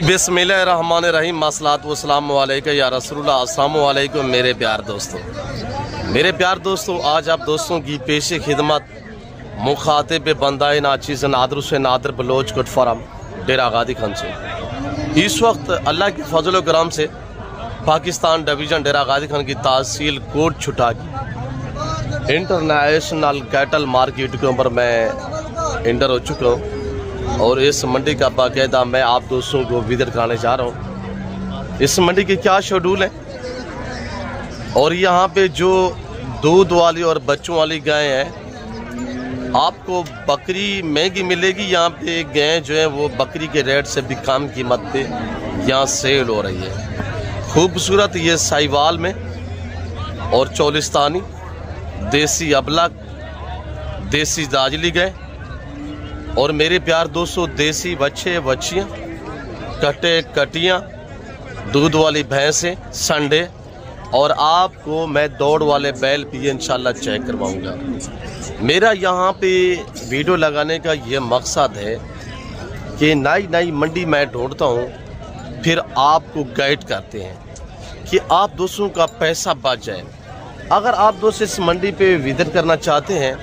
बिस्मिल्लाहिर्रहमानिर्रहीम मसलात वस्सलाम अलैका या रसूलुल्लाह। अस्सलामु अलैकुम मेरे प्यार दोस्तों, आज आप दोस्तों की पेशे खिदमत मुखातिब बंदाए नाचीज़ नादर से नादर बलोच कोट फरम डेरा गादी खान से इस वक्त अल्लाह के फजल करम से पाकिस्तान डिवीज़न डेरा गादी खान की तहसील कोट छुटा की इंटरनेशनल कैटल मार्केट के ऊपर मैं इंटर हो चुका हूँ और इस मंडी का बाकायदा मैं आप दोस्तों को विजिट कराने जा रहा हूँ। इस मंडी के क्या शेड्यूल है और यहाँ पे जो दूध वाली और बच्चों वाली गायें हैं आपको बकरी महंगी मिलेगी। यहाँ पे गायें जो है वो बकरी के रेट से भी कम कीमत पे यहाँ सेल हो रही है। खूबसूरत ये साहिवाल में और चौलिस्तानी, देसी अबलग, देसी दाजली गाय और मेरे प्यार दोस्तों देसी बच्चे बच्चियाँ, कटे कटियाँ, दूध वाली भैंसें, संडे और आपको मैं दौड़ वाले बैल भी इंशाल्लाह चेक करवाऊंगा। मेरा यहाँ पे वीडियो लगाने का ये मकसद है कि नई नई मंडी मैं ढूंढता हूँ, फिर आपको गाइड करते हैं कि आप दोस्तों का पैसा बच जाए। अगर आप दोस्त इस मंडी पे विजिट करना चाहते हैं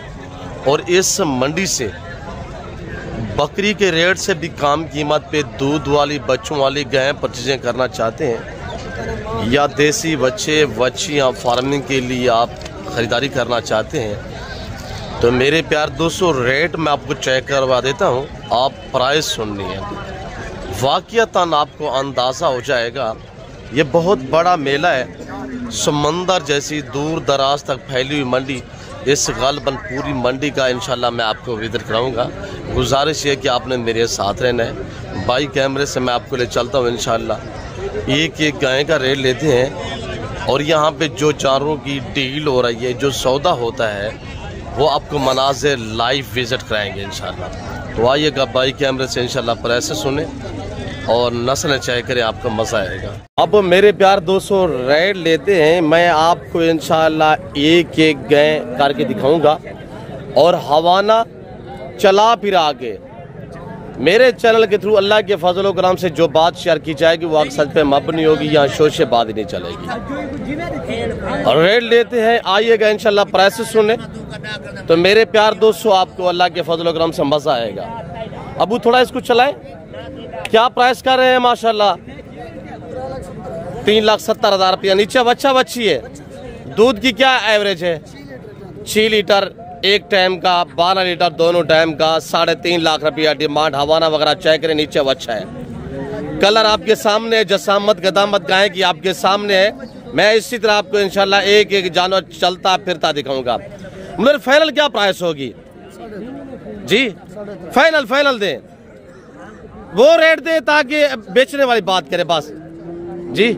और इस मंडी से बकरी के रेट से भी कम कीमत पे दूध वाली बच्चों वाली गायें परचेजिंग करना चाहते हैं या देसी बच्चे बच्चियाँ फार्मिंग के लिए आप ख़रीदारी करना चाहते हैं तो मेरे प्यार दोस्तों रेट मैं आपको चेक करवा देता हूँ। आप प्राइस सुननी है, वाक़ियतन आपको अंदाज़ा हो जाएगा। ये बहुत बड़ा मेला है, समंदर जैसी दूर दराज तक फैली हुई मंडी। इस गालबन पूरी मंडी का इंशाल्लाह मैं आपको विजिट कराऊंगा। गुजारिश है कि आपने मेरे साथ रहना है। बाई कैमरे से मैं आपको ले चलता हूँ इंशाल्लाह। एक एक गाय का रेट लेते हैं और यहाँ पे जो जानवरों की डील हो रही है, जो सौदा होता है, वो आपको मनाज़िर लाइव विजिट कराएंगे इंशाल्लाह। तो आइएगा बाई कैमरे से इंशाल्लाह प्राइस सुने और नस्ल चेक करें, आपका मज़ा आएगा। अब मेरे प्यार दोस्तों रेट लेते हैं, मैं आपको इंशाल्लाह एक एक गाय करके दिखाऊंगा और हवाना चला फिर आगे मेरे चैनल के थ्रू अल्लाह के फजल और करम से जो बात शेयर की जाएगी वो सच पे मबनी होगी, यहाँ शोशे बात नहीं चलेगी। और रेट लेते हैं, आइएगा इंशाल्लाह प्राइस सुने तो मेरे प्यार दोस्तों आपको अल्लाह के फजल और करम से मज़ा आएगा। अबू थोड़ा इसको चलाएं, क्या प्राइस कर रहे हैं माशाल्लाह? 3,70,000 रुपया। नीचे बच्चा बच्ची है। दूध की क्या एवरेज है? 6 लीटर एक टाइम का, 12 लीटर दोनों टाइम का, 3.5 लाख रुपया डिमांड। हवाना वगैरह चेक करें, नीचे बच्चा है। कलर आपके सामने है, जसामत गदामत गाय की आपके सामने है। मैं इसी तरह आपको इंशाल्लाह एक एक जानवर चलता फिरता दिखाऊंगा। मगर फाइनल क्या प्राइस होगी जी? फाइनल दें, वो रेट दे ताकि बेचने वाली बात करे बस जी।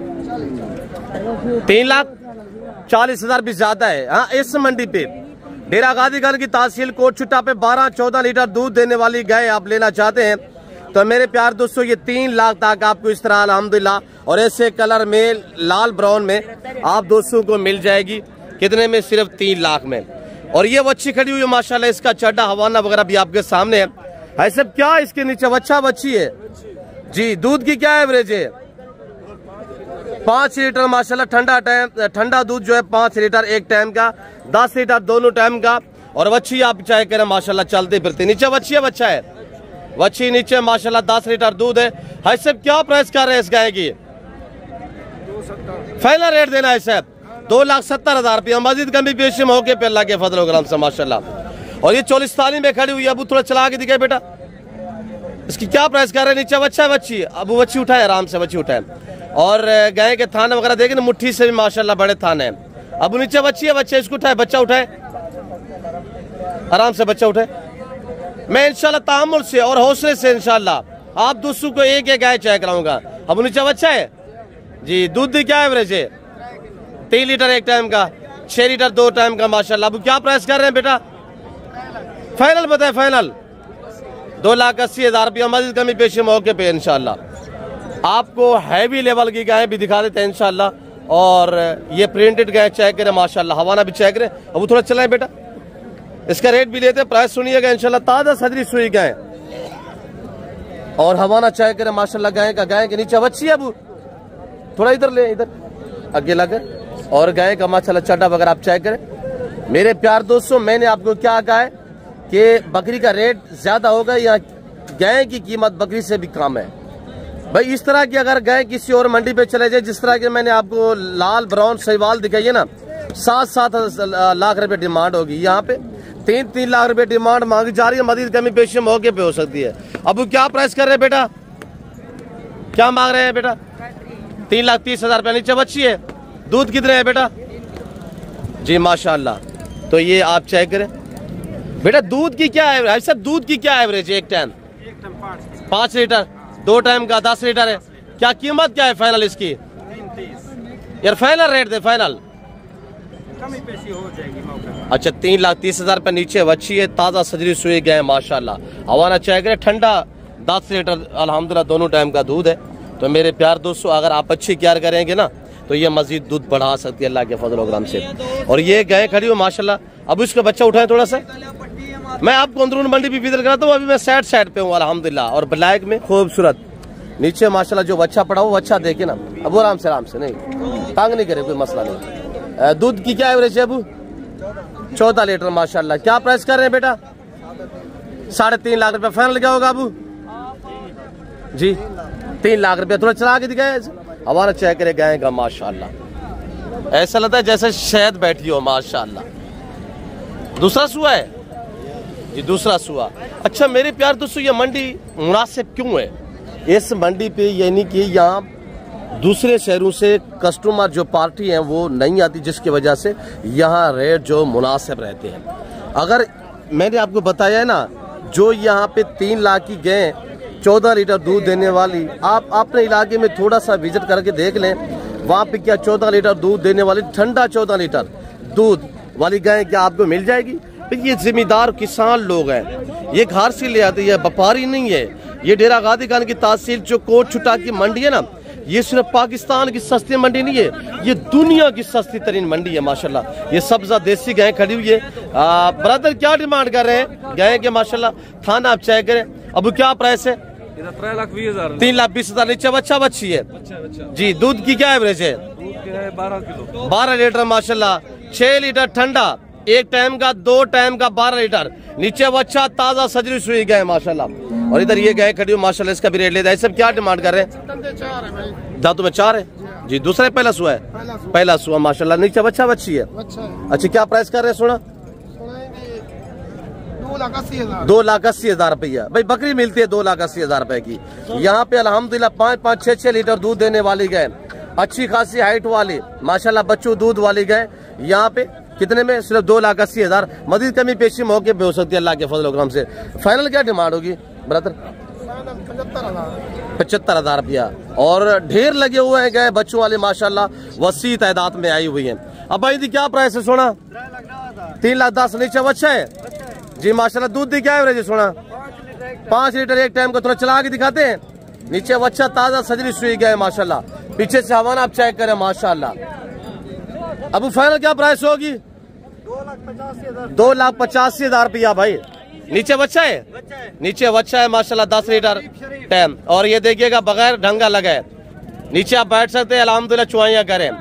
3,40,000 भी ज्यादा है। हाँ, इस मंडी पे डेरा गादी खान की तहसील कोट छुट्टा पे 12-14 लीटर दूध देने वाली गाय आप लेना चाहते हैं तो मेरे प्यार दोस्तों ये 3 लाख तक आपको इस तरह अल्हम्दुलिल्लाह और ऐसे कलर में लाल ब्राउन में आप दोस्तों को मिल जाएगी। कितने में? सिर्फ 3 लाख में। और ये बच्ची खड़ी हुई है माशाल्लाह, इसका चड्डा हवाना वगैरह भी आपके सामने है। ऐसे क्या इसके नीचे बच्चा बच्ची है जी। दूध की क्या एवरेज है? 5 लीटर माशाल्लाह। ठंडा दूध जो है 5 लीटर एक टाइम का, 10 लीटर दोनों टाइम का। और बच्ची आप चाहे करें माशाल्लाह चलते फिरते। नीचे बच्ची है, बच्चा है, बच्ची नीचे माशाल्लाह 10 लीटर दूध है। ऐसे क्या प्राइस कर रहे हैं इस गाय की? फाइनल रेट देना है साहब 2,70,000 रुपया। मजीद कमी पेश मौके पे अल्लाह के फजल और करम से माशाल्लाह। और ये चौलिस्तानी में खड़ी हुई है। अबू थोड़ा चला के दिखाए बेटा, इसकी क्या प्राइस कर रहे हैं? नीचे बच्चा है, बच्ची। अबू बच्ची उठाए, आराम से बच्ची उठाए। और गाय के थाने वगैरह देखें ना, मुट्ठी से भी माशाल्लाह बड़े थाने हैं। अबू नीचे बच्ची है, बच्चे इसको उठाए, बच्चा उठाए, आराम से बच्चा उठाए। मैं इंशाल्लाह तामुल से और हौसले से इंशाल्लाह आप दोस्तों को एक एक गाय चेक कराऊंगा। अबू नीचे बच्चा है जी। दूध की क्या एवरेज है? 3 लीटर एक टाइम का, 6 लीटर 2 टाइम का माशाल्लाह। अबू क्या प्राइस कर रहे हैं बेटा? फाइनल बताए, फाइनल 2,80,000 रुपया। मजीद कमी पेशी मौके पे इंशाल्लाह। आपको हैवी लेवल की गाय भी दिखा देते हैं इंशाल्लाह। और ये प्रिंटेड गाय चेक करें माशाल्लाह, हवाना भी चेक करें। अब थोड़ा चलाएं बेटा, इसका रेट भी लेते हैं, प्राइस सुनिएगा इंशाल्लाह। ताजा सदरी सुई गाय और हवाना चाय करे माशाल्लाह। गाय के नीचे बच्ची है अबू, थोड़ा इधर ले, इधर आगे लगे। और गाय का माशाल्लाह चड्डा वगैरह आप चेक करें। मेरे प्यार दोस्तों, मैंने आपको क्या कहा है कि बकरी का रेट ज्यादा होगा या गाय की कीमत बकरी से भी कम है भाई। इस तरह की अगर गाय किसी और मंडी पे चले जाए, जिस तरह के मैंने आपको लाल ब्राउन सहीवाल दिखाई है ना, 7-7 लाख रुपए डिमांड होगी। यहाँ पे 3-3 लाख रुपए डिमांड मांगी जा रही है। मजीद कमी पेशी मौके पे हो सकती है। अब क्या प्राइस कर रहे हैं बेटा, क्या मांग रहे हैं बेटा? 3,30,000 रुपया। नीचे बच्ची है, दूध कितने है बेटा? जी माशाल्लाह। तो ये आप चेक करें बेटा, दूध की क्या एवरेज सब, दूध की क्या एवरेज है? एक टाइम 5 लीटर, 2 टाइम का 10 लीटर है। क्या कीमत क्या है फाइनल इसकी? 3,30,000 यार, फाइनल रेट दे, फाइनल कमी पेशी हो जाएगी मौका। अच्छा, 3,30,000 रुपये नीचे बच्ची है, ताज़ा सजरी सुई गए माशाल्लाह। हवाना चाय करे ठंडा, 10 लीटर अल्हम्दुलिल्लाह दोनों टाइम का दूध है। तो मेरे प्यार दोस्तों, अगर आप अच्छी केयर करेंगे ना तो ये मजीद दूध बढ़ा सकती है अल्लाह के फजल व करम से। और ये गाय खड़ी हो माशाल्लाह। अब इसका बच्चा उठाए थोड़ा सा, मैं आपको अंदरून मंडी भी विजिट कराता हूँ। अभी मैं साइड पे हूँ अल्हम्दुलिल्लाह। और ब्लैक में खूबसूरत नीचे माशाल्लाह जो बच्चा पड़ा वो अच्छा देखे ना। अब आराम से नहीं, तंग नहीं करे, कोई मसला नहीं। दूध की क्या एवरेज है अबू? 14 लीटर माशाल्लाह। क्या प्राइस कर रहे हैं बेटा? 3.5 लाख रुपए। फाइनल क्या होगा अबू जी? 3 लाख रुपए। थोड़ा चला के दिखाए, हमारा चेक करे गाय का माशाल्लाह। ऐसा लगता है जैसे शहद बैठी हो माशाल्लाह। दूसरा सुआ है जी, दूसरा सुआ। अच्छा मेरे प्यार दोस्तों, ये मंडी मुनासिब क्यों है? इस मंडी पे यानी कि यहाँ दूसरे शहरों से कस्टमर जो पार्टी हैं वो नहीं आती, जिसकी वजह से यहाँ रेट जो मुनासिब रहते हैं। अगर मैंने आपको बताया है ना, जो यहाँ पे 3 लाख की गाय 14 लीटर दूध देने वाली, आप अपने इलाके में थोड़ा सा विजिट करके देख लें, वहाँ पे क्या 14 लीटर दूध देने वाली, ठंडा 14 लीटर दूध वाली गाय क्या आपको मिल जाएगी? ये जिम्मेदार किसान लोग हैं, ये घर से ले आते हैं, व्यापारी नहीं है। ये डेरा गादी खान की तहसील जो कोट छुटा की मंडी है ना, ये सिर्फ पाकिस्तान की सस्ती मंडी नहीं है, ये दुनिया की सस्ती तरीन मंडी है माशाल्लाह। ये सब्जा देसी गाय खड़ी हुई है। ब्रदर क्या डिमांड कर रहे हैं गाय के माशाल्लाह? थाना आप चेक करें। अब क्या प्राइस है? 3,20,000। 3,20,000 नीचे बच्चा बच्ची है जी। दूध की क्या एवरेज है? 12 किलो, 12 लीटर माशाल्लाह। 6 लीटर ठंडा, 1 टाइम का, 2 टाइम का 12 लीटर। नीचे बच्चा ताजा सजरी सुई गाय माशाल्लाह। और इधर ये गाय खड़ी हो माशाल्लाह, इसका भी रेट लेता है। सब क्या डिमांड कर रहे हैं? दांतों में 4 है जी। दूसरा पहला सुआ है? पहला सुआ माशाल्लाह। नीचे बच्चा बच्ची है। अच्छा क्या प्राइस कर रहे हैं? सुना 2,80,000 रुपया भाई। बकरी मिलती है 2,80,000 रुपए की। यहाँ पे अल्हम्दुलिल्लाह 5-5, 6-6 लीटर दूध देने वाली गाय, अच्छी खासी हाइट वाली माशाल्लाह, बच्चों दूध वाली गाय यहाँ पे कितने में? सिर्फ 2,80,000। मजीद कमी पेशी मौके पे हो सकती है अल्लाह के फजल करम से। फाइनल क्या डिमांड होगी ब्रदर? 75,000 रुपया। और ढेर लगे हुए हैं गाय बच्चों वाले माशाल्लाह, वसी तादाद में आई हुई है। अब भाई दी क्या प्राइस है? सोना 3,10,000 नीचे बच्चा है जी माशाल्लाह। दूध दी क्या एवरेज है? सोना 5 लीटर 1 टाइम को। थोड़ा चला के दिखाते हैं। नीचे बच्चा ताजा सजरी सुई गया माशाल्लाह। पीछे से हवाना आप चेक करें माशाल्लाह। अब फाइनल क्या प्राइस होगी? 2,85,000 रुपया भाई। नीचे बच्चा है? नीचे बच्चा है माशाल्लाह, 10 लीटर टाइम। और ये देखिएगा बगैर ढंगा लगा है। नीचे आप बैठ सकते हैं अल्हम्दुलिल्लाह, चुवाइयाँ करें,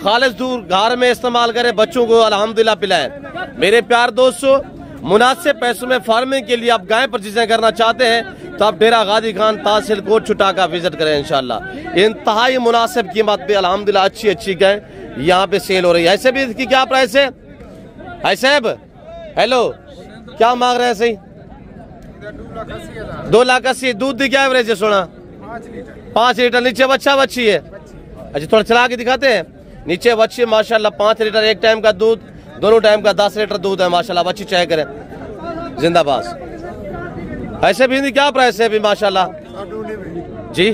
खालिस दूध घर में इस्तेमाल करें, बच्चों को अल्हम्दुलिल्लाह पिलाएं। मेरे प्यार दोस्तों, मुनासिब पैसों में फार्मिंग के लिए आप गाय परचेजिंग करना चाहते हैं तो आप डेरा गादी खान तहसील कोट छुटा का विजिट करें इंशाल्लाह। इंतहाई मुनासिब कीमत पे अल्हम्दुलिल्लाह अच्छी गाय यहाँ पे सेल हो रही है। ऐसे भी इसकी क्या प्राइस है? ऐसे हेलो क्या मांग रहे हैं? सही 2,80,000। दूध की क्या एवरेज है? सोना 5 लीटर। नीचे बच्चा बच्ची है? अच्छा थोड़ा चला के दिखाते हैं। नीचे बच्ची माशाल्लाह 5 लीटर 1 टाइम का दूध, दोनों टाइम का 10 लीटर दूध है माशाल्लाह। बच्ची चाहे करें जिंदाबाद। ऐसे भी क्या प्राइस है अभी माशाल्लाह जी?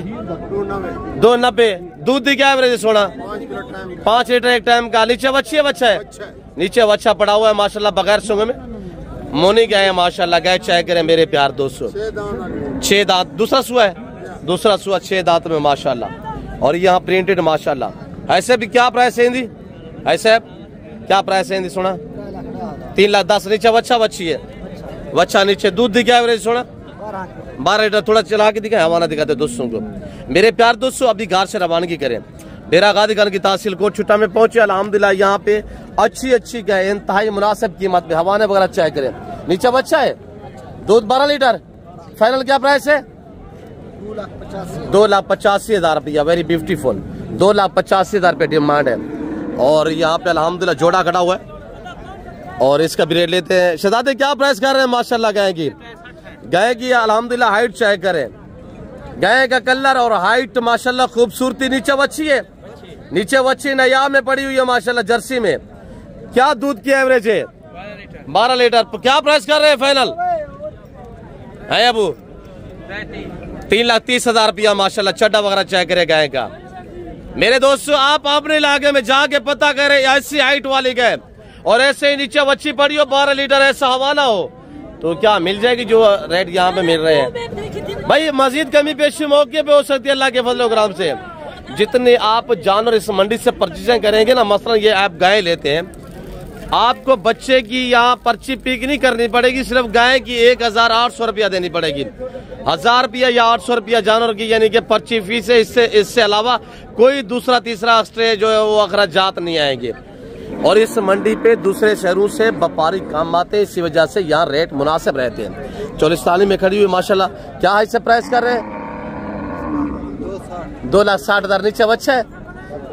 2,90। दूध की क्या एवरेज है? सोना 5 लीटर 1 टाइम का। नीचे बच्ची है बच्चा है? नीचे बच्चा पड़ा हुआ है माशाल्लाह, बगैर सूंघे में मोनी गाय है माशाल्लाह। गाय चाहे करें मेरे प्यार दोस्तों। 6 दांत। दूसरा सुआ है? दूसरा सुआ 6 दांत में माशाल्लाह। और यहाँ प्रिंटेड माशाल्लाह। ऐसे भी क्या प्राइस है हिंदी? ऐसे क्या प्राइस है हिंदी? सोना 3,10,000। नीचे बच्चा बच्ची है? बच्चा नीचे। दूध की क्या एवरेज? सोना 12 लीटर थोड़ा चला के दिखाए, हवाना दिखाते दोस्तों को। मेरे प्यार दोस्तों अभी घर से रवानगी करें, डेरा गादी खान की तहसील कोट छुट्टा में पहुंचे। अल्हम्दुलिल्लाह यहाँ पे अच्छी गाय इंतहाई मुनासिब कीमत पे हवाने वगैरह चेक करें। नीचे बच्चा है, दूध 12 लीटर, फाइनल क्या प्राइस है? 2,85,000 रुपया। वेरी ब्यूटीफुल, 2,85,000 रुपये डिमांड है। और यहाँ पे अल्हम्दुलिल्लाह जोड़ा खड़ा हुआ है और इसका भी रेट लेते हैं। शहजादे क्या प्राइस कर रहे हैं माशाल्लाह गाय की? गाय की अल्हम्दुलिल्लाह हाइट चेक करें, गाय का कलर और हाइट माशाल्लाह खूबसूरती। नीचे बच्ची है, नीचे बच्ची नया में पड़ी हुई है माशाल्लाह जर्सी में। क्या दूध की एवरेज है? 12 लीटर। क्या प्राइस कर रहे हैं फाइनल है अबू? 3,30,000 रुपया माशाल्लाह। चड्डा वगैरह चेक करे गाय का। मेरे दोस्तों आप अपने इलाके में जाके पता करें ऐसी हाइट वाली गाय और ऐसे ही नीचे बच्ची पड़ी हो 12 लीटर ऐसा हवाना हो तो क्या मिल जाएगी जो रेट यहाँ पे मिल रहे हैं। भाई मजीद कमी पेशी मौके पे हो सकती है अल्लाह के फजल करम से। जितने आप जानवर इस मंडी से परचेजिंग करेंगे ना, मसलन ये आप गाय लेते हैं, आपको बच्चे की यहाँ पर्ची पिक नहीं करनी पड़ेगी, सिर्फ गाय की 1,800 रुपया देनी पड़ेगी। 1,000 रुपया या 800 रुपया जानवर की यानी कि पर्ची फीस है। इससे अलावा कोई दूसरा तीसरा एक्स्ट्रा जो है वो अखराजात नहीं आएंगे। और इस मंडी पे दूसरे शहरों से व्यापारी काम आते हैं, इसी वजह से यहाँ रेट मुनासिब रहते हैं। चौलिस्तानी में खड़ी हुई माशाल्लाह। क्या है इससे प्राइस कर रहे हैं? 2,60,000। नीचे बच्चा है,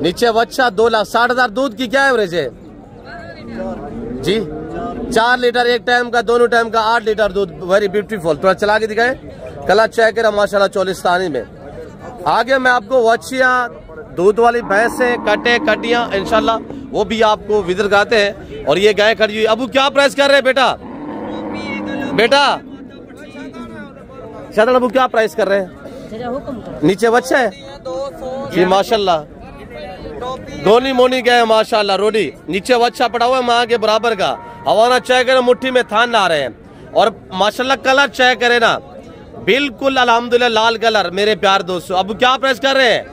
नीचे बच्चा 2,60,000। दूध की क्या एवरेज है जी? 4 लीटर एक टाइम का, दोनों टाइम का 8 लीटर दूध। Very beautiful. थोड़ा चला के दिखाए, कलर चेक करा माशाल्लाह चौलिस्तानी में। आगे मैं आपको वच्छियाँ दूध वाली भैंसे कटे कटियां इंशाल्लाह वो भी आपको विजिट कराते हैं। और ये गाय खड़ी हुई। अबू क्या प्राइस कर रहे हैं बेटा? शायद अबू क्या प्राइस कर रहे हैं? नीचे बच्चा है जी माशाल्लाह, दोनी मोनी गए माशाल्लाह रोडी। नीचे बच्चा पड़ा हुआ है माँ के बराबर का। हवाना चाय करे मुट्ठी में थान ला रहे हैं और माशाल्लाह कलर चाय करे ना बिल्कुल अल्हम्दुलिल्लाह लाल कलर। मेरे प्यार दोस्तों अब क्या प्राइस कर रहे हैं?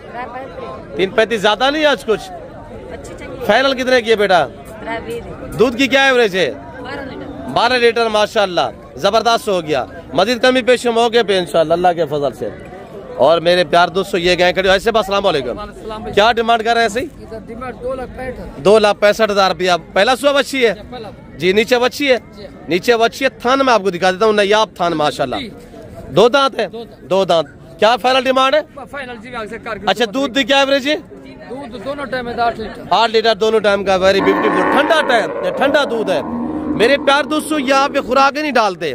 3,35 ज्यादा नहीं आज कुछ? फाइनल कितने किए बेटा? दूध की क्या एवरेज है? 12 लीटर माशाल्लाह, जबरदस्त हो गया। मजीद कमी पेश मौके पे इंशाल्लाह अल्लाह के फजल से। और मेरे प्यार दोस्तों ये गाय खड़ी। ऐसे अस्सलाम वालेकुम, क्या डिमांड कर रहे हैं? ऐसे 2,65,000 रुपया। पहला सुबह बच्ची है जी? नीचे बच्ची है, नीचे बच्ची है। थान में आपको दिखा देता हूँ, नयाब थान माशाल्लाह। 2 दांत है, 2 दांत। क्या फाइनल डिमांड है? अच्छा दूध की क्या एवरेज है? दूध दोनों टाइम 8 लीटर दोनों टाइम का। Very beautiful. ठंडा टाइम, ठंडा दूध है। मेरे प्यार दोस्तों यहाँ पे खुराक नहीं डालते,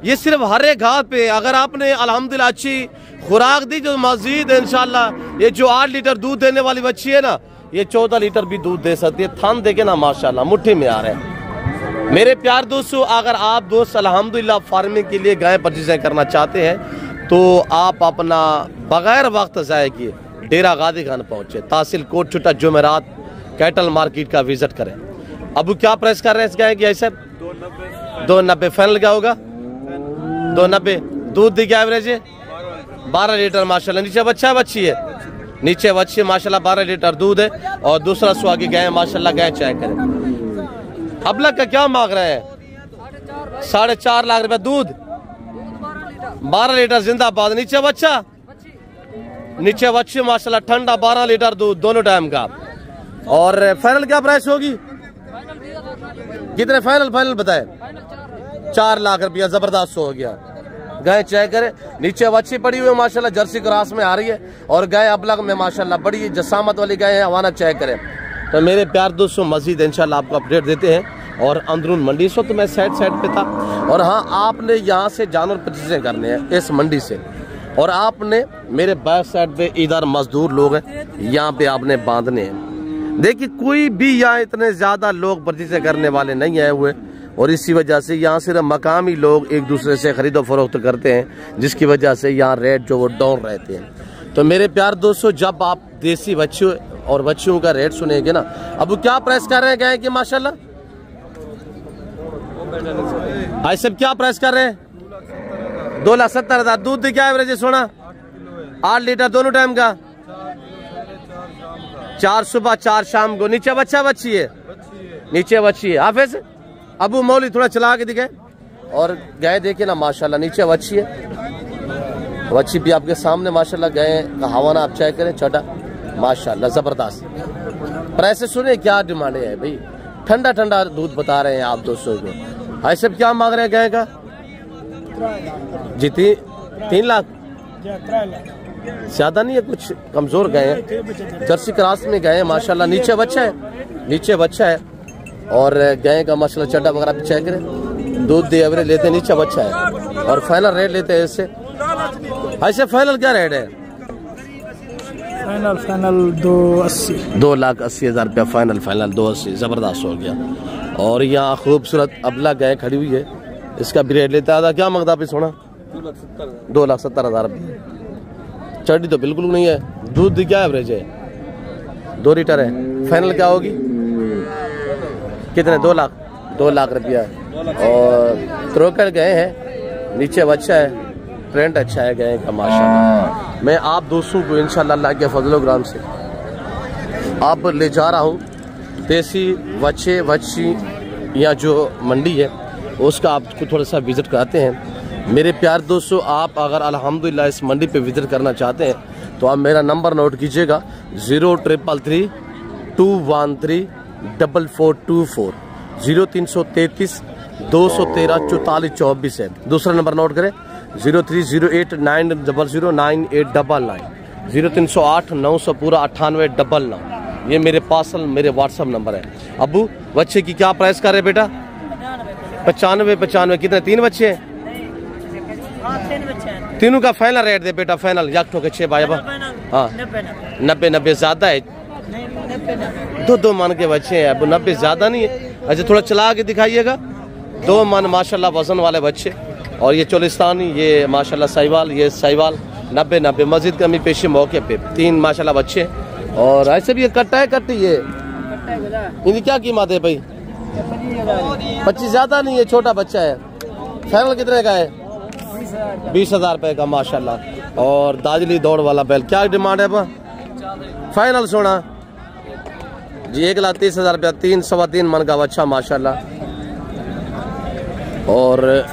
ये सिर्फ हरे घास पे। अगर आपने अल्हम्दुलिल्लाह अच्छी खुराक दी जो मजीद इंशाल्लाह ये जो 8 लीटर दूध देने वाली बच्ची है ना, ये 14 लीटर भी दूध दे सकती है। थान देखे ना माशाल्लाह मुट्ठी में आ रहे हैं। मेरे प्यार दोस्तों अगर आप दोस्त अल्हम्दुलिल्लाह फार्मिंग के लिए गाय परचेज करना चाहते हैं तो आप अपना बगैर वक्त ज़ाय किए डेरा गादी खान पहुंचे, तहसील कोट छुट्टा जुमेरात कैटल मार्केट का विजिट करें। अब क्या प्राइस कर रहे हैं इस गाय की? ऐसे 2,90। फाइनल क्या होगा? 2,90। दूध की क्या एवरेज है? 12 लीटर माशाल्लाह। नीचे बच्चा है, बच्ची है? नीचे बच्ची माशाल्लाह 12 लीटर दूध है। और दूसरा सुहागी गाय माशाल्लाह गाय चेक करें। अब लग का क्या मांग रहे हैं? 4.5 लाख रुपए। दूध 12 लीटर जिंदाबाद। नीचे बच्चा, नीचे बच्ची माशाल्लाह ठंडा 12 लीटर दूध दोनों टाइम का। और फाइनल क्या प्राइस होगी? कितने फाइनल? फाइनल बताए 4 लाख रुपया। जबरदस्त हो गया। गाय चेक करे, नीचे बच्ची पड़ी हुई है माशाल्लाह जर्सी क्रॉस में आ रही है और गाय अबलग में माशाल्लाह बड़ी जसामत वाली गाय है। हवाना चेक करे। तो मेरे प्यार दोस्तों मजीद इंशाल्लाह आपको अपडेट देते हैं। और अंदरून मंडी से तो मैं साइड पे था। और हाँ आपने यहाँ से जानवर परचेजिंग करने हैं इस मंडी से। और आपने मेरे बैक साइड पे इधर मजदूर लोग हैं, यहाँ पे आपने बांधने हैं। देखिए कोई भी यहाँ इतने ज्यादा लोग परचेजिंग करने वाले नहीं आए हुए और इसी वजह से यहाँ सिर्फ मकामी लोग एक दूसरे से खरीदो फरोख्त करते हैं, जिसकी वजह से यहाँ रेट जो वो डाउन रहते हैं। तो मेरे प्यार दोस्तों जब आप देसी बच्चों और बच्चियों का रेट सुनेंगे ना, अब क्या प्राइस कर रहे हैं गाय की माशाल्लाह? ऐसे क्या प्राइस कर रहे हैं? 2,70,000। दूध की क्या एवरेज है सोना? 8 लीटर दोनों टाइम का। 4 सुबह 4 शाम को। नीचे बच्चा बच्ची है? नीचे बच्ची है। हाफिज अबू मौली थोड़ा चला के दिखे। और गाय देखिए ना माशाल्लाह नीचे बच्ची है। बच्ची भी आपके सामने माशाल्लाह गए हवाना आप चेक करें छोटा माशाल्लाह जबरदस्त। प्राइस सुने क्या डिमांड है भाई, ठंडा ठंडा दूध बता रहे हैं आप दोस्तों को। भाई साहब क्या मांग रहे हैं गाय का जी? 3 लाख ज्यादा नहीं है, कुछ कमजोर गए हैं, जर्सी क्रॉस में गए हैं माशाल्लाह। नीचे बच्चा है और गाय का माशाल्लाह चड्डा वगैरह भी चेक करें, दूध दे एवरेज लेते हैं, नीचे बच्चा है और फाइनल रेट लेते हैं इससे। ऐसे फाइनल क्या रेट है? फाइनल 280 2,80,000 रुपया फाइनल 280 जबरदस्त हो गया। और यहाँ खूबसूरत अबला गाय खड़ी हुई है, इसका भी रेट लेता था क्या मंगता भी सोना? 2,70,000 रुपये। चढ़ी तो बिल्कुल नहीं है, दूध क्या एवरेज है? 2 लीटर है। फाइनल क्या होगी? कितने? 2 लाख रुपया। और त्रोकड़ गए हैं, नीचे बच्चा है, प्रिंट अच्छा है गए का माशाल्लाह। मैं आप दोस्तों को इंशाल्लाह अल्लाह के फजल करम से आप ले जा रहा हूँ देसी बच्ची या जो मंडी है उसका आपको थोड़ा सा विजिट कराते हैं। मेरे प्यार दोस्तों, आप अगर अल्हम्दुलिल्लाह इस मंडी पे विजिट करना चाहते हैं तो आप मेरा नंबर नोट कीजिएगा 0333 213 4424 0333 213 4424 है। दूसरा नंबर नोट करें 0308 9009899 0308 900 पूरा 9899। ये मेरे पार्सल मेरे व्हाट्सअप नंबर है। अबू बच्चे की क्या प्राइस कर रहे बेटा? 95। कितने? 3 बच्चे हैं? तीनों का फाइनल रेट दे बेटा, फाइनल याक ठोके 6 भाई। हाँ 90 ज्यादा है, 2 मन के बच्चे हैं अब, 90 ज्यादा नहीं है। अच्छा थोड़ा चला के दिखाइएगा। 2 मन माशाल्लाह वजन वाले बच्चे। और ये चोलिस्तानी, ये माशाल्लाह साहिवाल, ये साहिवाल 90 मस्जिद कमी पेशी मौके पे 3 माशाल्लाह बच्चे। और ऐसे भी ये कट्टा है, कट्टी ये इनकी क्या कीमत है भाई? 25 ज्यादा नहीं है, छोटा बच्चा है। फाइनल कितने का है? 20,000 रुपए का माशाल्लाह। और दाजली दौड़ वाला बैल क्या डिमांड है? फाइनल सोना जी 1,30,000 रुपया, 3-3.25 मन का बच्चा माशाल्लाह। और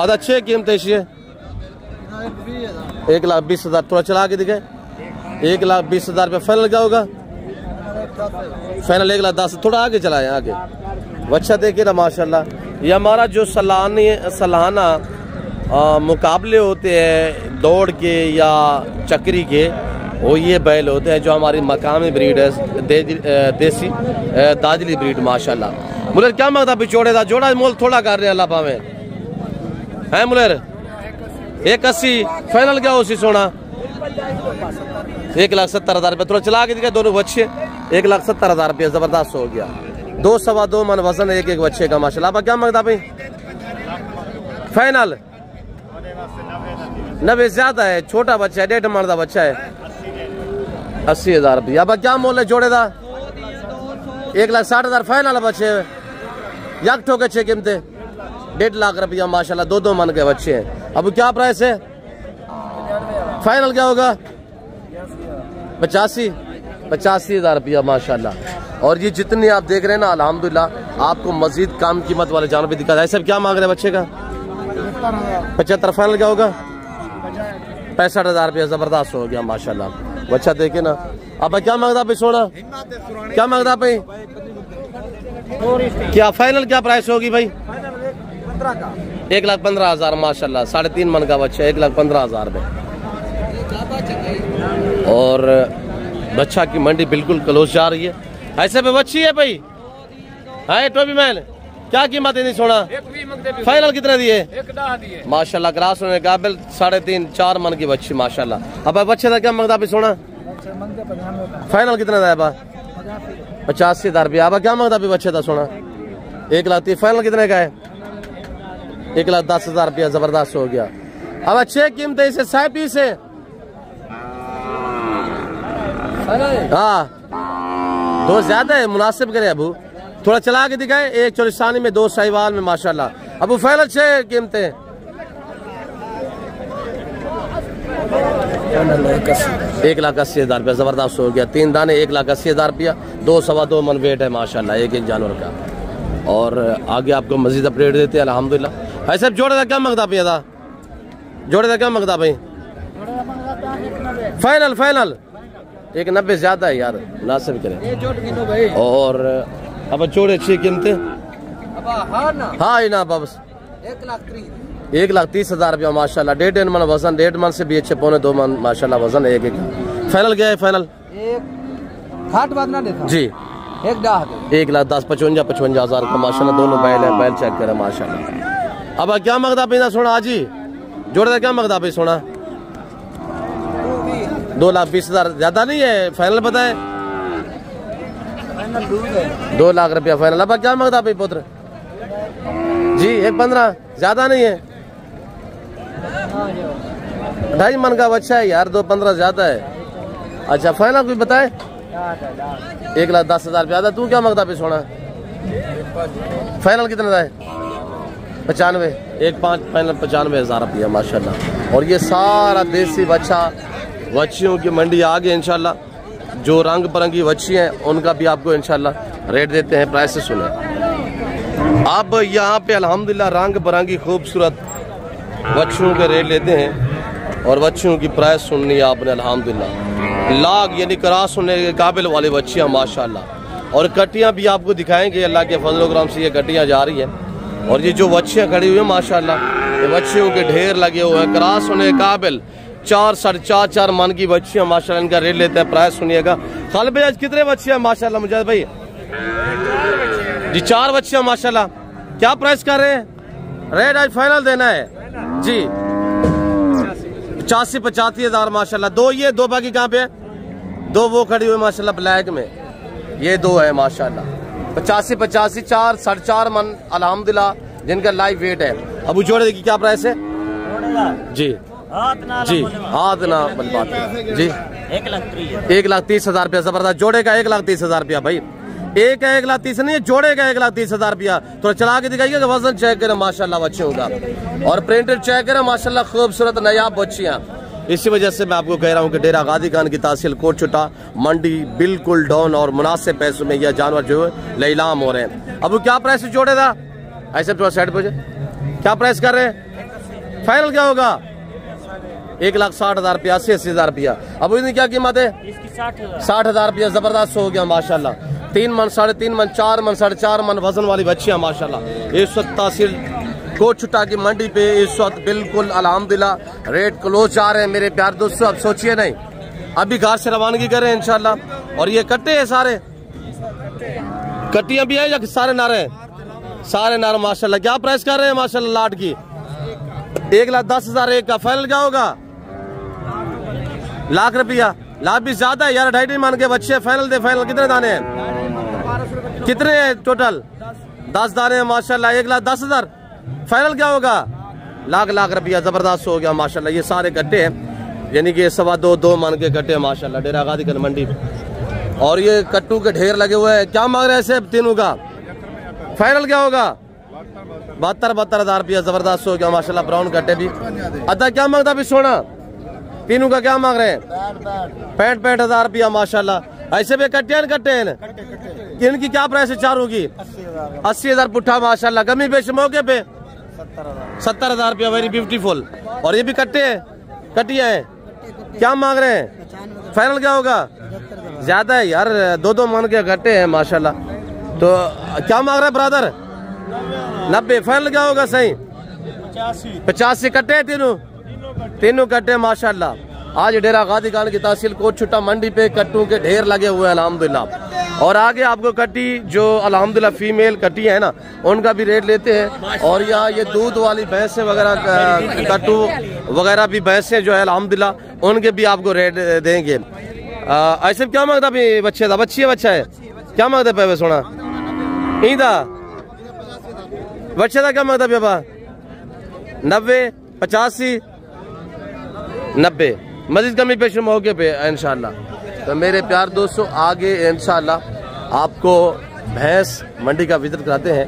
आधा अच्छे कीमत है 1,20,000। थोड़ा चला के दिखे 1,20,000 रुपया। फाइनल क्या होगा? फाइनल 1,10,000। थोड़ा आगे चलाए, आगे बच्चा देखिए ना माशाल्लाह। ये हमारा जो सालाना मुकाबले होते हैं दौड़ के या चक्री के, वो ये बैल होते हैं जो हमारी मकामी ब्रीड है, देसी दाजली ब्रीड माशाल्लाह। मुलेर क्या मांगता बिचोड़े का? जोड़ा मोल थोड़ा कर रहे हैं अल्लाह में है मुलेर 180। फाइनल क्या हो सी सोना? 1,70,000 रुपये। थोड़ा चला के दिखा दोनों बच्चे 1,70,000 रुपये जबरदस्त हो गया। 2-2.25 मन वजन एक बच्चे का माशाल्लाह। अब क्या मांगता भाई? फाइनल 90 ज्यादा है, छोटा बच्चा है, 1.5 मन का बच्चा है। 80,000 रुपये। अब क्या मोल है जोड़े का? 1,60,000 फाइनल बच्चे याक ठोके 6 कीमते 1.5 लाख रुपया माशाल्लाह। 2 मन के बच्चे हैं। अब क्या प्राइस है? फाइनल क्या होगा? 85,000 रुपया माशाल्लाह। और ये जितनी आप देख रहे हैं ना अल्हम्दुलिल्लाह आपको मजीद कम कीमत वाले जानवर भी दिखा रहा है। सब क्या मांग रहे हैं बच्चे का? 75। फाइनल क्या होगा? 65,000 रुपया जबरदस्त हो गया माशाल्लाह। बच्चा देखे ना। अब क्या मांगता भाई सोना? क्या मांगता भाई? क्या फाइनल क्या प्राइस होगी भाई? 1,15,000 माशाल्लाह। 3.5 मन का बच्चा 1,15,000 रुपये। और बच्चा की मंडी बिल्कुल क्लोज जा रही है। ऐसे पे बच्ची है भाई है टोपी मैन क्या कीमत है? नहीं सोना फाइनल कितने दिए? माशाल्लाह ग्रास होने काबिल 3.5-4 मन की बच्ची माशाल्लाह। अब बच्चे का क्या मांगता भी सोना? फाइनल कितना था? 85,000 रुपया। अब क्या मांगता भी बच्चे था सोना? 1,30,000। फाइनल कितने का है? 1,10,000 रुपया जबरदस्त हो गया। अब अच्छे कीमत है इसे 6 पीस है। हाँ 2 ज्यादा है, मुनासिब करे अबू। थोड़ा चला के दिखाए। 1 चोलिस्तानी में 2 साहिवाल में माशाल्लाह। अबू फाइनल 6 कीमतें 1,80,000 रुपया जबरदस्त हो गया। 3 दाने 1,80,000 रुपया। 2-2.25 मन वेट है माशाल्लाह एक जानवर का। और आगे आपको मजीद अपडेट देते हैं अल्हम्दुलिल्लाह। ऐसे जोड़े का क्या मांगता भैया था? जोड़े का क्या मांगता भाई? फाइनल फाइनल 190 ज्यादा है यार, मुनासिब करें। और अब जोड़े अच्छी कीमतें हाँ ना बस 1,30,000 रुपया माशाल्लाह। 1.5 मन वजन, 1.5 मन से भी अच्छे, 2.25 मन माशाल्लाह वजन है। एक फाइनल क्या है? फाइनल खाट बात ना देखा जी 1,10,55,000 का माशाल्लाह। दोनों बैल है, बैल चेक करें माशाल्लाह। अब क्या मगदा पीना सोना आज ही जोड़े का क्या मगदा पे सोना? 2,20,000 ज्यादा नहीं है? फाइनल बताए 2 लाख रुपया फाइनल। अब क्या मगदा पे पुत्र जी? 1,15 ज्यादा नहीं है? 2.5 मन का बच्चा है यार, 2,15 ज्यादा है। अच्छा फाइनल कोई बताए? 1,10,000 ज्यादा। तू क्या मगदा पे सोना? फाइनल कितना है? 95 1,5 फाइनल 95,000 रुपया माशाल्लाह। और ये सारा देसी बच्चा बच्चियों की मंडी आ गई इंशाल्लाह। जो रंग बिरंगी बच्ची हैं उनका भी आपको इंशाल्लाह रेट देते हैं, प्राइस से सुने। अब यहाँ पे अल्हम्दुलिल्लाह रंग बिरंगी खूबसूरत बच्चियों के रेट लेते हैं और बच्चियों की प्राइस सुननी है आपने अल्हम्दुलिल्लाह। लाख यानी क्रॉस होने के काबिल वाली बच्चियाँ माशाल्लाह। और कटियाँ भी आपको दिखाएंगे, अल्लाह के फजल व करम से ये कटियाँ जा रही हैं। और ये जो बच्चियाँ खड़ी हुई हैं माशाल्लाह, ये बच्चियों के ढेर लगे हुए हैं, क्रॉस होने के काबिल। 4 साढ़े 4 मन की बच्चियाँ माशाल्लाह। इनका रेट लेते हैं, प्राइस सुनिएगा। खालिद भाई आज कितने बच्चियाँ माशाल्लाह? मुजाहिद भाई जी 4 बच्चियाँ माशाल्लाह। क्या प्राइस कर रहे हैं? रेट आज फाइनल देना है जी 85,000 माशाल्लाह। 2 ये 2 बाकी कहाँ पे? 2 वो खड़ी हुई माशाल्लाह ब्लैक में, ये 2 है माशाल्लाह। 85 4 साढ़े 4 मन अल्हम्दुलिल्लाह जिनका लाइव वेट है। अब जोड़े की क्या प्राइस है जी? जी हाथ ना बात जी 1,30,000 रुपया जबरदस्त। जोड़े का 1,30,000 रुपया भाई। एक है 1,30,000 नहीं है, जोड़े का 1,30,000 रुपया। थोड़ा चला के दिखाइए, वजन चेक करें माशाल्लाह बच्चियों का। और प्रिंटेड चेक करें माशाल्लाह, खूबसूरत नायाब बच्चियाँ। इसी वजह से मैं आपको कह रहा हूँ कि डेरा गादी खान की तहसील कोटचुटा मंडी बिल्कुल डाउन और मुनासिब पैसों में यह जानवर जो है नीलाम हो रहे हैं। अब क्या प्राइस जोड़े था? ऐसे थोड़ा साइड पे क्या प्राइस कर रहे हैं? फाइनल क्या होगा? 1,60,000 रुपया, 80,000 रुपया। अब इसकी क्या कीमत है? 60,000 रुपया। जबरदस्त हो गया माशाल्लाह। 3 मन, 3.5 मन, 4 मन, 4.5 मन वजन वाली बच्चियां माशाल्लाह। इस वक्त तहसील कोटचुटा की मंडी पे इस वक्त बिल्कुल अल्हम्दुलिल्लाह रेट क्लोज जा रहे हैं मेरे प्यार दोस्तों। अब सोचिए नहीं, अभी घर से रवानगी करें इंशाल्लाह। और ये कट्टे हैं सारे, कट्टियां भी है या सारे नारे? सारे नारे माशाल्लाह। क्या प्राइस कर रहे हैं माशाल्लाह लाट की? 1,10,000 एक का। फाइनल क्या होगा? लाख रुपया। लाभ भी ज्यादा है यार, 2.5 मन के बच्चे। फाइनल दे, फाइनल कितने दाने हैं? कितने हैं टोटल? 10 दाने हैं माशाल्लाह। 1,10,000 फाइनल क्या होगा? लाख रुपया। जबरदस्त हो गया माशाल्लाह। ये सारे कट्टे हैं, यानी कि 2.25 मन के कट्टे माशाल्लाह डेरा गादी खान मंडी में। और ये कट्टू के ढेर लगे हुए हैं। क्या मांग रहे हैं सेब तीनों का? फाइनल क्या होगा? 72,000 रुपया। जबरदस्त हो गया माशाल्लाह। ब्राउन कट्टे भी। अदा क्या मांगता भी सोना? तीनों का क्या मांग रहे हैं? 65,000 रुपया माशाल्लाह। ऐसे भी कट्टे हैं इनकी क्या प्राइस है? चारों की 80,000 पुट्ठा माशाल्लाह। कमी पेश मौके पे 70,000 रुपया। Very beautiful. और ये भी कट्टे हैं, कटिया है। क्या मांग रहे हैं? फाइनल क्या होगा? ज्यादा है यार, 2 मन के कट्टे हैं माशाल्लाह। तो क्या मांग रहे हैं ब्रदर? 90। फाइनल क्या होगा? सही 85 कट्टे हैं तीनों कट्टे माशाल्लाह। आज डेरा गादी खान की तहसील कोटचुटा मंडी पे कट्टों के ढेर लगे हुए हैं अल्हम्दुलिल्लाह। और आगे आपको कट्टी जो अल्हम्दुलिल्लाह फीमेल कट्टी है ना, उनका भी रेट लेते हैं। और यहाँ ये दूध वाली भैंसें वगैरह, कट्टू वगैरह भी भैंसें जो है अल्हम्दुलिल्लाह, उनके भी आपको रेट देंगे। ऐसे क्या मांगता भी बच्चे था? बच्ची है, बच्चा है। क्या मांगता पे सोना? ईदा बच्चे था। क्या मांगता पापा? 90 85 90। मजीद कमी पेश मौके पे इंशाल्लाह। तो मेरे प्यार दोस्तों आगे इंशाल्लाह आपको भैंस मंडी का विजिट कराते हैं।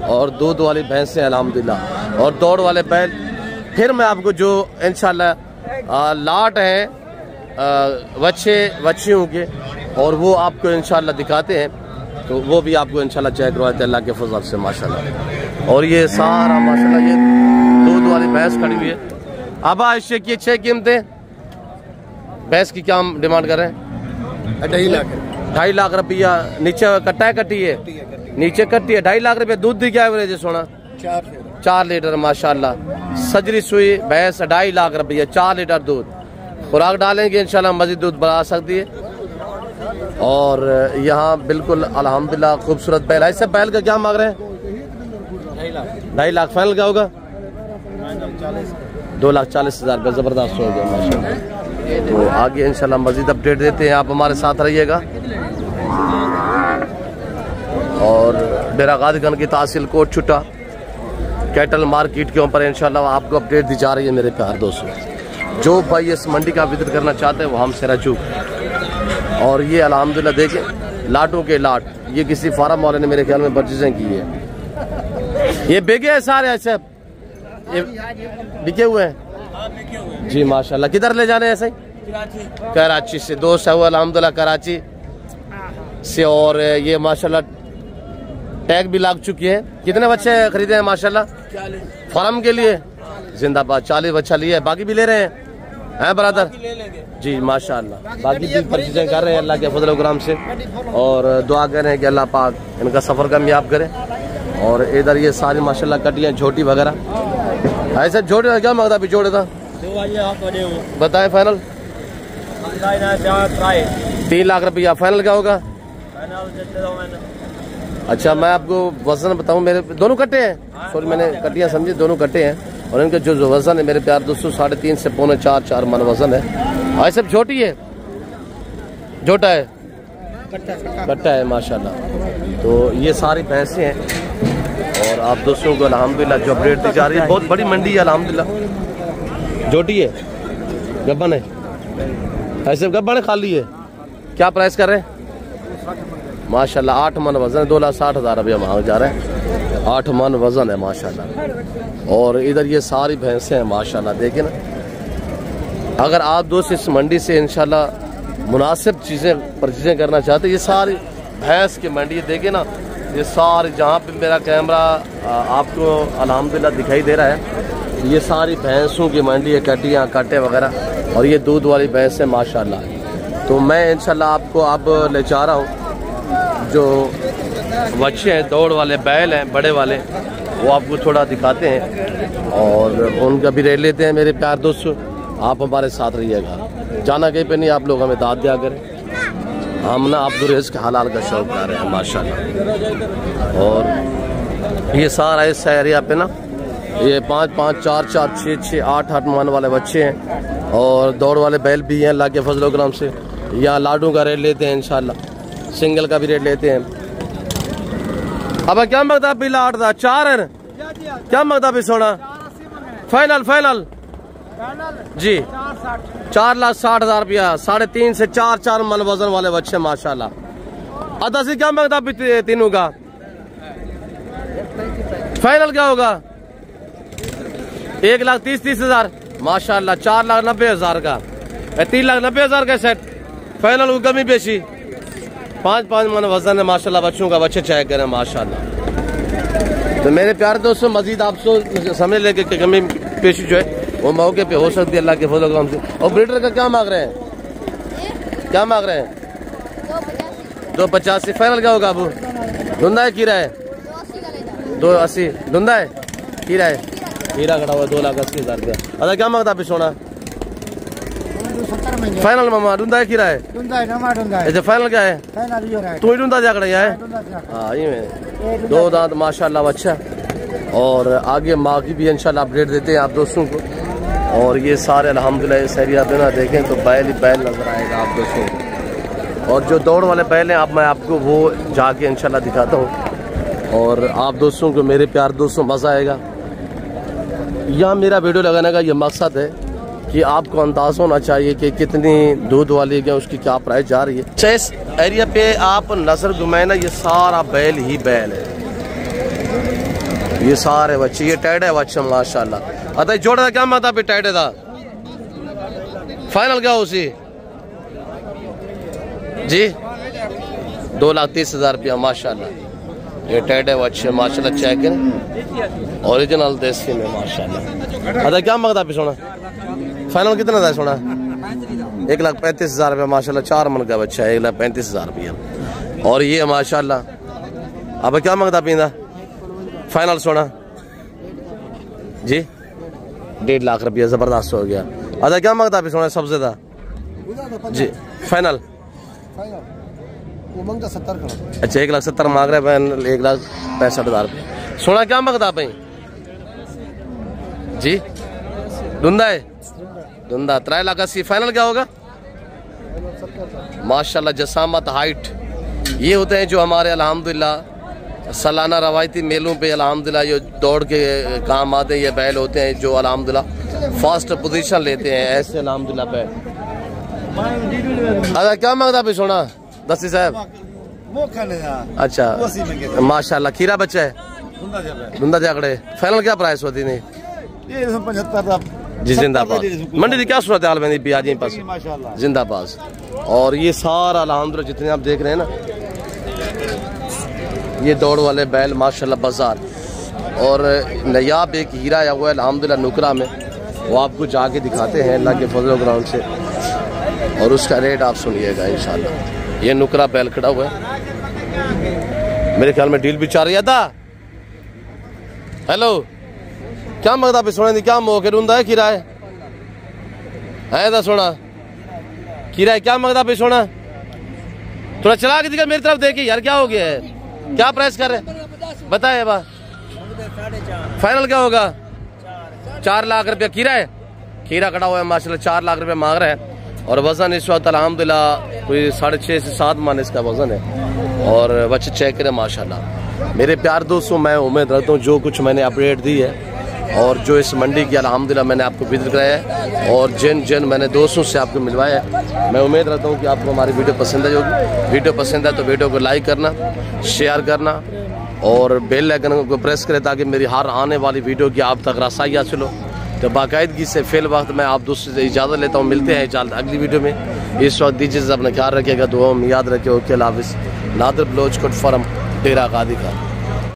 और दूध वाली भैंस है अल्हम्दुलिल्लाह, और दौड़ वाले बैल। फिर मैं आपको जो इंशाल्लाह लाट हैं बच्चियों के, और वो आपको इंशाल्लाह दिखाते हैं। तो वो भी आपको इंशाल्लाह चेक करवाते हैं अल्लाह के फजल से माशाल्लाह। और ये सारा माशाल्लाह ये दूध वाली भैंस खड़ी हुई है। अब इससे की 6 कीमतें भैंस की क्या डिमांड कर रहे हैं? 2.5 लाख रुपया। नीचे कट्टा है कट्टी है? नीचे कट्टी है। 2.5 लाख रुपया। दूध दी क्या एवरेज है सोना? 4 लीटर माशाल्लाह। सजरी सुई भैंस 2.5 लाख रुपया, 4 लीटर दूध। खुराक डालेंगे इंशाल्लाह मजीद दूध बढ़ा सकती है। और यहाँ बिल्कुल अल्हम्दुलिल्लाह खूबसूरत बैल। ऐसे बैल का क्या मांग रहे हैं? 2.5 लाख। फाइनल क्या होगा? 2,40,000 रुपये। ज़बरदस्त हो गया माशाल्लाह। तो आगे इंशाल्लाह मजीद अपडेट देते हैं, आप हमारे साथ रहिएगा। और डेरा गादीगंज की तहसील कोट छुट्टा कैटल मार्केट के ऊपर इंशाल्लाह आपको अपडेट दी जा रही है मेरे प्यार दोस्तों। जो भाई इस मंडी का विजिट करना चाहते हैं वो हमसे रजू। और ये अल्हम्दुलिल्लाह देखें लाटों के लाट, ये किसी फार्म वाले ने मेरे ख्याल में परचेजिंग की है। ये बिके हैं सारे? ऐसे बिके हुए हैं जी माशाल्लाह। किधर ले जाने हैं? ऐसे कराची से। दोस्त है वो अल्हम्दुलिल्लाह कराची से। और ये माशाल्लाह टैग भी लग चुकी है। कितने बच्चे खरीदे हैं माशाल्लाह? 40 फार्म के लिए। जिंदाबाद। 40 बच्चा लिए, बाकी भी ले रहे हैं बरादर जी माशाल्लाह। बाकी भी परचेजिंग कर रहे हैं अल्लाह के फजल करम से। और दुआ कर रहे हैं कि अल्लाह पाक इनका सफर कामयाब करे। और इधर ये सारी माशाल्लाह कटियां झोटी वगैरह। ऐसे झोटे का क्या मांगता? जोड़े था बताए फाइनल? 3 लाख रुपया। फाइनल क्या होगा? अच्छा मैं आपको वजन बताऊं, मेरे दोनों कट्टे हैं। सॉरी मैंने कटियां समझी, दोनों कट्टे हैं। और इनका जो वजन है मेरे प्यार दोस्तों 3.5 से 4.25 मन वजन है। और सब छोटी है? छोटा है? कट्टा है माशाल्लाह। तो ये सारी भैंसें हैं। और आप दोस्तों को अल्हम्दुलिल्लाह जो अपडेट दी जा रही है, बहुत बड़ी मंडी है अल्हम्दुलिल्लाह। जोटी है? गब्बन है? ऐसे गब्बन है खाली है? क्या प्राइस कर रहे हैं? माशाल्लाह 8 मन वजन है। 2,60,000 रुपया मांग जा रहे हैं। 8 मन वजन है माशाल्लाह। और इधर ये सारी भैंसें हैं माशाल्लाह। देखें ना, अगर आप दोस्त इस मंडी से इंशाल्लाह मुनासिब चीज़ें परचेजिंग करना चाहते हैं, ये सारी भैंस की मंडी है। देखें ना, ये सारी जहाँ पे मेरा कैमरा आपको अल्हम्दुलिल्लाह दिखाई दे रहा है, ये सारी भैंसों की मंडी है। कटियाँ काटे वगैरह। और ये दूध वाली भैंस है माशाल्लाह। तो मैं इंशाल्लाह आपको अब ले जा रहा हूँ जो बच्चे हैं, दौड़ वाले बैल हैं बड़े वाले, वो आपको थोड़ा दिखाते हैं और उनका भी रेट लेते हैं मेरे प्यार दोस्तों। आप हमारे साथ रहिएगा, जाना कहीं पे नहीं। आप लोग हमें दाद दिया करें, हम ना अब्दुल रिज़्क़ हलाल का शौक कर रहे हैं माशाल्लाह। और ये सारा इस एरिया पे ना ये 5-5, 4-4, 6-6, 8-8 मन वाले बच्चे हैं। और दौड़ वाले बैल भी हैं अल्लाह के फजल करम से। यहाँ लाडू का रेट लेते हैं इंशाल्लाह, सिंगल का भी रेट लेते हैं। अब क्या मांगता? पीला 8 था 4 है। क्या मांगता भी सोना? फाइनल फाइनल जी 4,60,000 रुपया। 3.5 से 4 मन वजन वाले बच्चे माशाल्लाह। अदा से क्या मांगता तीनों का? फाइनल क्या होगा? 1,30,000 माशाल्लाह। 4,90,000 का, 3,90,000 का सेट। फाइनल को कमी पेशी 5 मन वजन है माशाल्लाह बच्चों का। बच्चे चेक करें माशाल्लाह। तो मेरे प्यारे दोस्तों मजीद आपसे समझ लेके कमी पेशी जो है वो मौके पे हो सकती है अल्लाह के फजल करम से। और ब्रीडर का क्या मांग रहे हैं? क्या मांग रहे हैं? 285। फाइनल क्या होगा अबू? धुंधा है कीरा है? 280 धुंधा है कीरा है? हीरा खड़ा हुआ 2,80,000 रुपया। अच्छा क्या मांगता अभी सोना? फाइनल मामा डूंदा है कीरा है? अच्छा फाइनल क्या है? तू ही डूंदा जा है? हाँ ये में 2 दांत माशाल्लाह अच्छा। और आगे माँ की भी इंशाल्लाह अपडेट देते हैं आप दोस्तों को। और ये सारे अल्हम्दुलिल्लाह इस एरिया पे ना देखें तो बैल ही बैल नजर आएगा आप दोस्तों को। और जो दौड़ वाले बैल हैं अब मैं आपको वो जाके इंशाल्लाह दिखाता हूँ। और आप दोस्तों को मेरे प्यार दोस्तों मज़ा आएगा। यहाँ मेरा वीडियो लगाने का ये मकसद है कि आपको अंदाज़ होना चाहिए कि कितनी दूध वाली है, उसकी क्या प्राइस जा रही है। इस एरिया पे आप नज़र घुमाए ना, ये सारा बैल ही बैल है। ये सारे बच्चे, ये टैड है बच्चा माशाल्लाह। अतः जोड़ा क्या माता पे टैड था? फाइनल क्या उसी जी? 2,30,000 रुपया माशाल्लाह। ये टैड है बच्चे माशाल्लाह। चेक करें ओरिजिनल देसी में माशाल्लाह। अतः क्या मांगता पे सोना? फाइनल कितना था सोना? 1,35,000 रुपया माशाल्लाह, 4 मन का बच्चा है, 1,35,000 रुपया। और ये माशाल्लाह अब क्या मांगता पींदा फाइनल सोना जी 1.5 लाख रुपया, जबरदस्त हो गया। अच्छा क्या मांगता भी सोना सबसे ज्यादा जी फाइनल? अच्छा 1,70,000 मांग रहे हैं, 1,65,000 रुपये। सोना क्या मांगता भाई जी? धुंधा है, धुंधा 3,80,000। फाइनल क्या होगा? माशाल्लाह जसामत हाइट ये होते हैं जो हमारे अल्हम्दुलिल्लाह सालाना रवायती मेलों पे अल्हम्दुलिल्लाह जो दौड़ के काम आते हैं। ये बैल होते हैं जो अल्हम्दुलिल्लाह फास्ट पोजीशन लेते हैं ऐसे अल्हम्दुलिल्लाह बैल। अच्छा क्या मांगता भाई सोना दस्ती साहब? अच्छा माशाल्लाह खीरा बच्चा है, धुंधा जागड़े। फाइनल क्या प्राइस होती नहीं? 75 जी जिंदाबाद। मंडी की क्या सूरत हाल में पियाजी पास जिंदाबाद। और ये सारा अल्हम्दुलिल्लाह जितने आप देख रहे हैं ना ये दौड़ वाले बैल माशाल्लाह बाजार। और नयाब एक हीरा आया हुआ है अल्हम्दुलिल्लाह नुकरा में, वो आपको जाके दिखाते हैं अल्लाह के फजल ग्राउंड से, और उसका रेट आप सुनिएगा इंशाल्लाह। ये नुकरा बैल खड़ा हुआ है, मेरे ख्याल में डील भी चाह रही था। हेलो क्या मंगता पे सोने क्या मोह के रूंदा है किराए है था सोना किराए क्या मंगता पे सोना? थोड़ा चला के दिखा मेरी तरफ देखिए यार, क्या हो गया है? क्या प्राइस कर रहे बताए बा? फाइनल क्या होगा? 4 लाख रुपया खीरा है, खीरा कटा हुआ है माशाल्लाह, 4 लाख रुपया मांग रहा है। और वजन इस वक्त अल्हम्दुलिल्लाह कोई 6.5 से 7 मन इसका वजन है। और बच्चे चेक करें माशाल्लाह। मेरे प्यार दोस्तों मैं उम्मीद रखता हूँ जो कुछ मैंने अपडेट दी है और जो इस मंडी की अल्हम्दुलिल्लाह मैंने आपको विजिट कराया है और जिन मैंने दोस्तों से आपको मिलवाया है, मैं उम्मीद रखता हूँ कि आपको हमारी वीडियो पसंद आई होगी। वीडियो पसंद है तो वीडियो को लाइक करना, शेयर करना और बेल आइकन को प्रेस करें ताकि मेरी हर आने वाली वीडियो की आप तक रसाई हासिल हो। तो बाकायदगी से फिल वक्त मैं आप दोस्तों से इजाज़त लेता हूँ, मिलते हैं जल्द अगली वीडियो में। इस वक्त दीजिए अपना ख्याल रखिएगा, दुआ में याद रखिए। ओके हाफिज़। नादिर बलोच कोट फार्म डेरा गादी का।